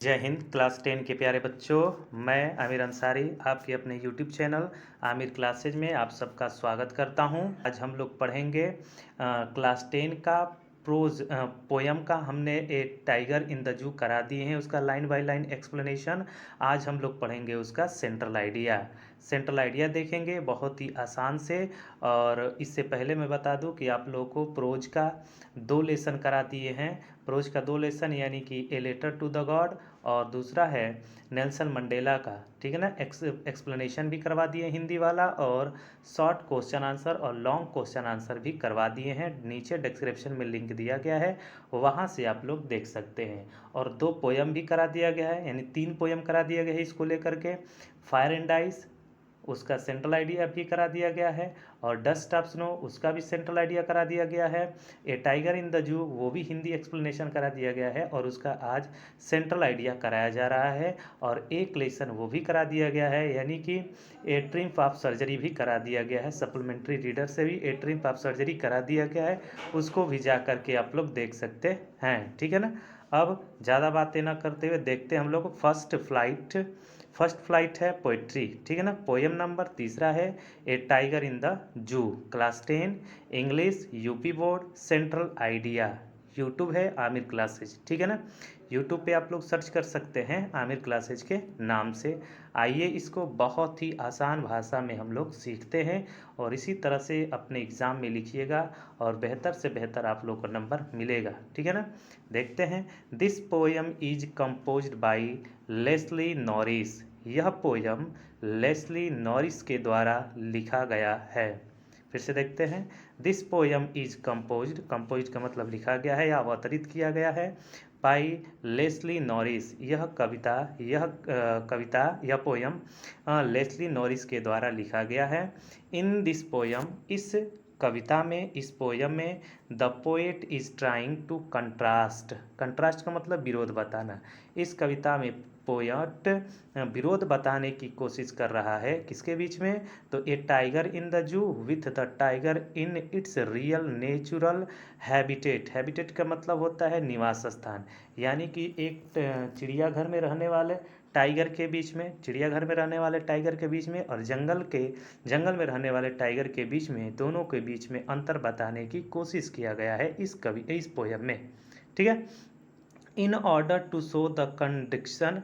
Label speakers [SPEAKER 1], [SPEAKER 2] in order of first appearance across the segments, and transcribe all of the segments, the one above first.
[SPEAKER 1] जय हिंद। क्लास 10 के प्यारे बच्चों, मैं आमिर अंसारी आपके अपने यूट्यूब चैनल आमिर क्लासेज में आप सबका स्वागत करता हूं। आज हम लोग पढ़ेंगे क्लास 10 का प्रोज पोयम का। हमने एक टाइगर इन द जू करा दिए हैं, उसका लाइन बाय लाइन एक्सप्लेनेशन। आज हम लोग पढ़ेंगे उसका सेंट्रल आइडिया। सेंट्रल आइडिया देखेंगे बहुत ही आसान से। और इससे पहले मैं बता दूं कि आप लोगों को प्रोज का 2 लेसन करा दिए हैं। प्रोज का 2 लेसन यानी कि a letter to the god और दूसरा है नेल्सन मंडेला का, ठीक है ना। एक्सप्लेनेशन भी करवा दिए हिंदी वाला, और शॉर्ट क्वेश्चन आंसर और लॉन्ग क्वेश्चन आंसर भी करवा दिए हैं। नीचे डिस्क्रिप्शन में लिंक दिया गया है, वहाँ से आप लोग देख सकते हैं। और 2 पोयम भी करा दिया गया है, यानी 3 पोयम करा दिया गया है इसको लेकर के। फायर एंड आइस उसका सेंट्रल आइडिया भी करा दिया गया है, और डस्ट ऑफ स्नो उसका भी सेंट्रल आइडिया करा दिया गया है। ए टाइगर इन द जू वो भी हिंदी एक्सप्लेनेशन करा दिया गया है, और उसका आज सेंट्रल आइडिया कराया जा रहा है। और एक लेसन वो भी करा दिया गया है, यानी कि ए ट्रिम्फ ऑफ सर्जरी भी करा दिया गया है। सप्लीमेंट्री रीडर से भी ए ट्रिम्फ ऑफ सर्जरी करा दिया गया है, उसको भी जा करके आप लोग देख सकते हैं, ठीक है ना। अब ज़्यादा बातें ना करते हुए देखते हैं हम लोग फर्स्ट फ्लाइट है पोइट्री, ठीक है ना। पोएम नंबर तीसरा है A tiger in the zoo, class 10 English, UP board, central idea. YouTube है आमिर क्लासेज, ठीक है ना। यूट्यूब पे आप लोग सर्च कर सकते हैं आमिर क्लासेज के नाम से। आइए इसको बहुत ही आसान भाषा में हम लोग सीखते हैं, और इसी तरह से अपने एग्ज़ाम में लिखिएगा और बेहतर से बेहतर आप लोग को नंबर मिलेगा, ठीक है ना। देखते हैं। This poem is composed by Leslie Norris. यह पोयम लेस्ली नॉरिस के द्वारा लिखा गया है। फिर से देखते हैं। दिस पोयम इज कंपोज्ड का मतलब लिखा गया है या अवतरित किया गया है। बाई लेस्ली नॉरिस, यह पोयम लेस्ली नॉरिस के द्वारा लिखा गया है। इन दिस पोयम, इस कविता में, इस पोयम में the poet is trying to contrast का मतलब विरोध बताना। इस कविता में पोएट विरोध बताने की कोशिश कर रहा है, किसके बीच में, तो A tiger in the zoo with the tiger in its real natural habitat का मतलब होता है निवास स्थान। यानी कि एक चिड़ियाघर में रहने वाले टाइगर के बीच में, चिड़ियाघर में रहने वाले टाइगर के बीच में, और जंगल में रहने वाले टाइगर के बीच में, दोनों के बीच में अंतर बताने की कोशिश किया गया है इस पोयम में, ठीक है। In order to show the contradiction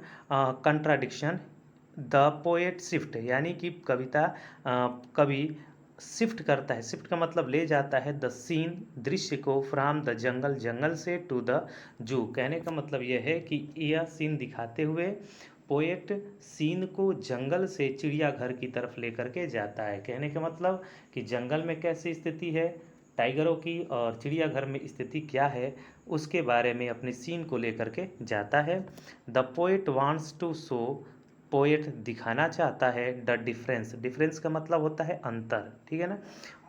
[SPEAKER 1] the poet shift, यानी कि कवि शिफ्ट करता है। शिफ्ट का मतलब ले जाता है द सीन, दृश्य को, फ्रॉम द जंगल से, टू द जू। कहने का मतलब यह है कि यह सीन दिखाते हुए पोएट सीन को जंगल से चिड़ियाघर की तरफ लेकर के जाता है। कहने का मतलब कि जंगल में कैसी स्थिति है टाइगरों की, और चिड़ियाघर में स्थिति क्या है, उसके बारे में अपने सीन को लेकर के जाता है। The poet wants to show, poet दिखाना चाहता है द डिफरेंस का मतलब होता है अंतर, ठीक है ना।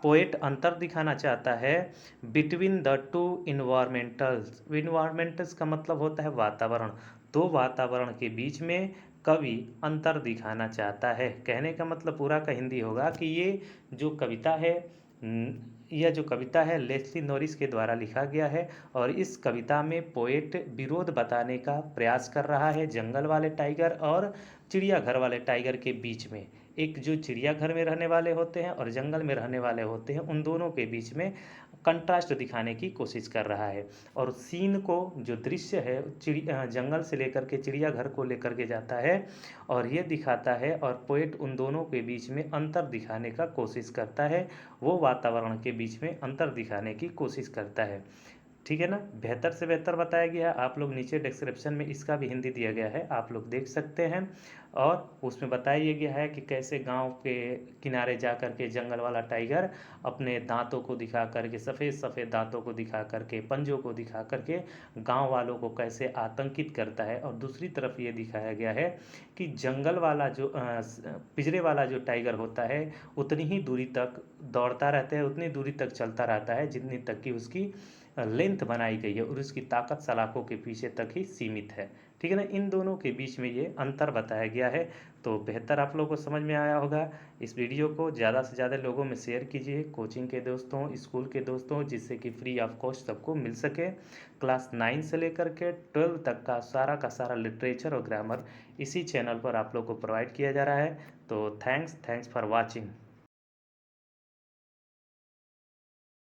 [SPEAKER 1] पोएट अंतर दिखाना चाहता है बिटवीन द टू इन्वायरमेंटल्स का मतलब होता है वातावरण। 2 वातावरण के बीच में कवि अंतर दिखाना चाहता है। कहने का मतलब पूरा का हिंदी होगा कि यह जो कविता है लेस्ली नॉरिस के द्वारा लिखा गया है, और इस कविता में पोएट विरोध बताने का प्रयास कर रहा है जंगल वाले टाइगर और चिड़ियाघर वाले टाइगर के बीच में। एक जो चिड़ियाघर में रहने वाले होते हैं और जंगल में रहने वाले होते हैं, उन दोनों के बीच में कंट्रास्ट दिखाने की कोशिश कर रहा है। और सीन को, जो दृश्य है, जंगल से लेकर के चिड़ियाघर को लेकर के जाता है, और ये दिखाता है, और पोएट उन दोनों के बीच में अंतर दिखाने का कोशिश करता है, वो वातावरण के बीच में अंतर दिखाने की कोशिश करता है, ठीक है ना। बेहतर से बेहतर बताया गया है। आप लोग नीचे डिस्क्रिप्शन में इसका भी हिंदी दिया गया है, आप लोग देख सकते हैं। और उसमें बताया गया है कि कैसे गांव के किनारे जा कर के जंगल वाला टाइगर अपने दांतों को दिखा करके, सफ़ेद सफ़ेद दांतों को दिखा करके, पंजों को दिखा करके गांव वालों को कैसे आतंकित करता है। और दूसरी तरफ ये दिखाया गया है कि जंगल वाला जो पिंजरे वाला जो टाइगर होता है, उतनी ही दूरी तक दौड़ता रहता है, उतनी दूरी तक चलता रहता है जितनी तक कि उसकी लेंथ बनाई गई है, और उसकी ताकत सलाखों के पीछे तक ही सीमित है, ठीक है ना। इन दोनों के बीच में ये अंतर बताया गया है। तो बेहतर आप लोगों को समझ में आया होगा। इस वीडियो को ज़्यादा से ज़्यादा लोगों में शेयर कीजिए, कोचिंग के दोस्तों, स्कूल के दोस्तों, जिससे कि फ्री ऑफ कॉस्ट सबको मिल सके। क्लास 9 से लेकर के 12 तक का सारा लिटरेचर और ग्रामर इसी चैनल पर आप लोग को प्रोवाइड किया जा रहा है। तो थैंक्स फॉर वॉचिंग।